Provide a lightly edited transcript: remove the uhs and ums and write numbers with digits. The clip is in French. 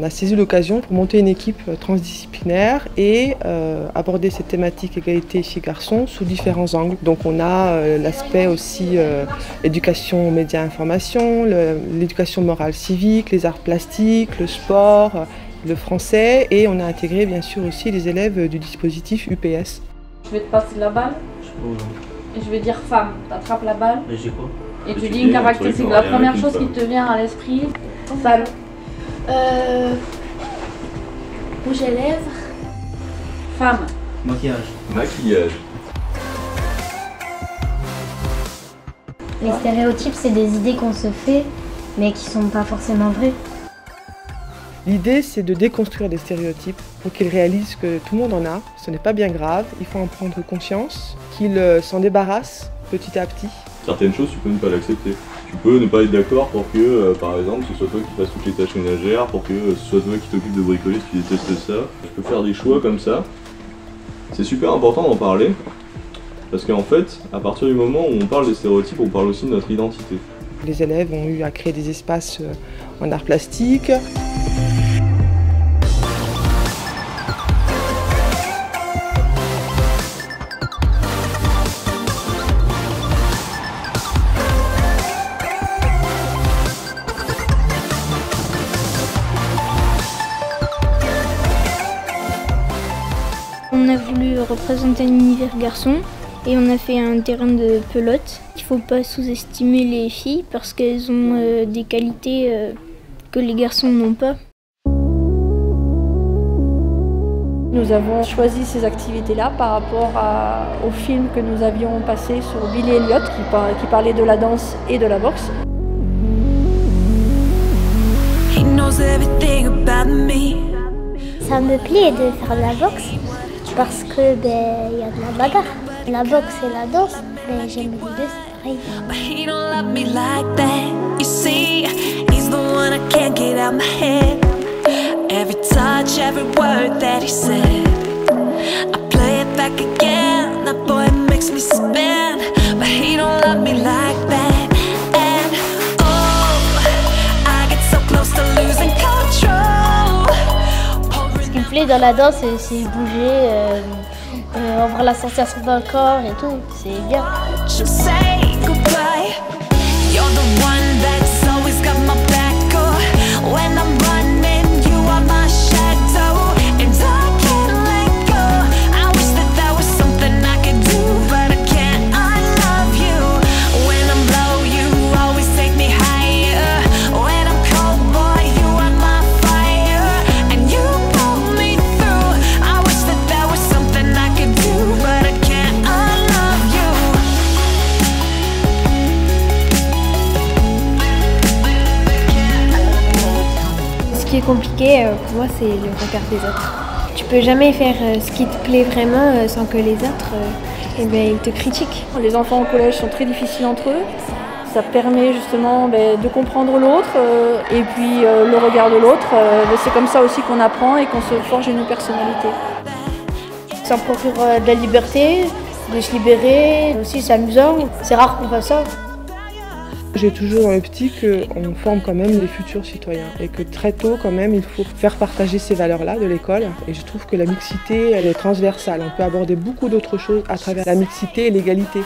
a saisi l'occasion pour monter une équipe transdisciplinaire et aborder cette thématique égalité filles-garçons sous différents angles. Donc on a l'aspect aussi éducation aux médias information, l'éducation morale civique, les arts plastiques, le sport, le français, et on a intégré bien sûr aussi les élèves du dispositif UPS. Je vais te passer la balle et je vais dire femme. Tu attrapes la balle et tu dis une caractéristique. La première chose qui te vient à l'esprit, femme. Rouge à lèvres. Femme. Maquillage. Les stéréotypes, c'est des idées qu'on se fait, mais qui sont pas forcément vraies. L'idée, c'est de déconstruire des stéréotypes pour qu'ils réalisent que tout le monde en a, ce n'est pas bien grave, il faut en prendre conscience, qu'ils s'en débarrassent petit à petit. Certaines choses, tu peux ne pas l'accepter. Tu peux ne pas être d'accord pour que, par exemple, ce soit toi qui fasses toutes les tâches ménagères, pour que ce soit toi qui t'occupes de bricoler si tu détestes ça. Tu peux faire des choix comme ça. C'est super important d'en parler, parce qu'en fait, à partir du moment où on parle des stéréotypes, on parle aussi de notre identité. Les élèves ont eu à créer des espaces en art plastique. On a voulu représenter un univers garçon et on a fait un terrain de pelote. Il ne faut pas sous-estimer les filles parce qu'elles ont des qualités que les garçons n'ont pas. Nous avons choisi ces activités-là par rapport au film que nous avions passé sur Billy Elliot qui parlait de la danse et de la boxe. Ça me plaît de faire de la boxe parce que y a de la bagarre. La boxe et la danse, j'aime les deux, c'est Ce qui me plaît dans la danse, c'est bouger, avoir la sensation d'un corps et tout, c'est bien. Ce qui est compliqué pour moi, c'est le regard des autres. Tu peux jamais faire ce qui te plaît vraiment sans que les autres ils te critiquent. Les enfants au collège sont très difficiles entre eux. Ça permet justement de comprendre l'autre et puis le regard de l'autre. C'est comme ça aussi qu'on apprend et qu'on se forge une personnalité. Ça procure de la liberté, de se libérer, aussi c'est amusant. C'est rare qu'on fasse ça. J'ai toujours dans l'optique qu'on forme quand même les futurs citoyens et que très tôt quand même il faut faire partager ces valeurs-là de l'école, et je trouve que la mixité elle est transversale, on peut aborder beaucoup d'autres choses à travers la mixité et l'égalité.